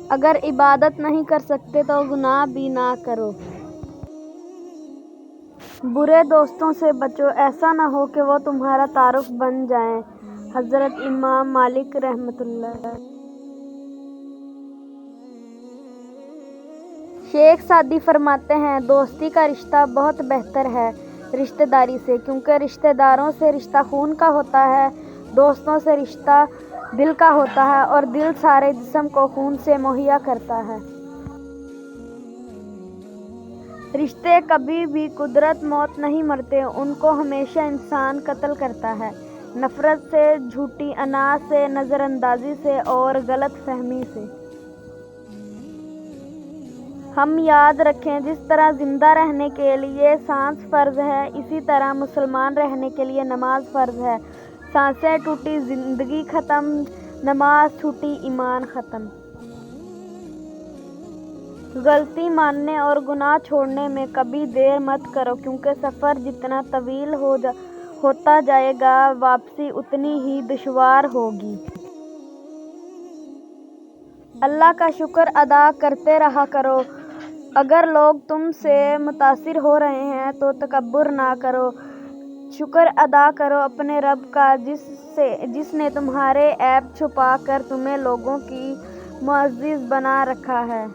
اگر عبادت نہیں کر سکتے تو گناہ بھی نہ کرو۔ برے دوستوں سے بچو، ایسا نہ ہو کہ وہ تمہارا تعارف بن جائیں۔ حضرت امام مالک رحمۃ اللہ۔ شیخ سعدی فرماتے ہیں، دوستی کا رشتہ بہت بہتر ہے رشتہ داری سے، کیونکہ رشتہ داروں سے رشتہ خون کا ہوتا ہے، دوستوں سے رشتہ دل کا ہوتا ہے، اور دل سارے جسم کو خون سے مہیا کرتا ہے۔ رشتے کبھی بھی قدرت موت نہیں مرتے، ان کو ہمیشہ انسان قتل کرتا ہے، نفرت سے، جھوٹی انا سے، نظر اندازی سے اور غلط فہمی سے۔ ہم یاد رکھیں، جس طرح زندہ رہنے کے لیے سانس فرض ہے، اسی طرح مسلمان رہنے کے لیے نماز فرض ہے۔ سانسیں ٹوٹی زندگی ختم، نماز چھوٹی ایمان ختم۔ غلطی ماننے اور گناہ چھوڑنے میں کبھی دیر مت کرو، کیونکہ سفر جتنا طویل ہوتا جائے گا، واپسی اتنی ہی دشوار ہوگی۔ اللہ کا شکر ادا کرتے رہا کرو۔ اگر لوگ تم سے متاثر ہو رہے ہیں تو تکبر نہ کرو، شکر ادا کرو اپنے رب کا، جس نے تمہارے عیب چھپا کر تمہیں لوگوں کی معزز بنا رکھا ہے۔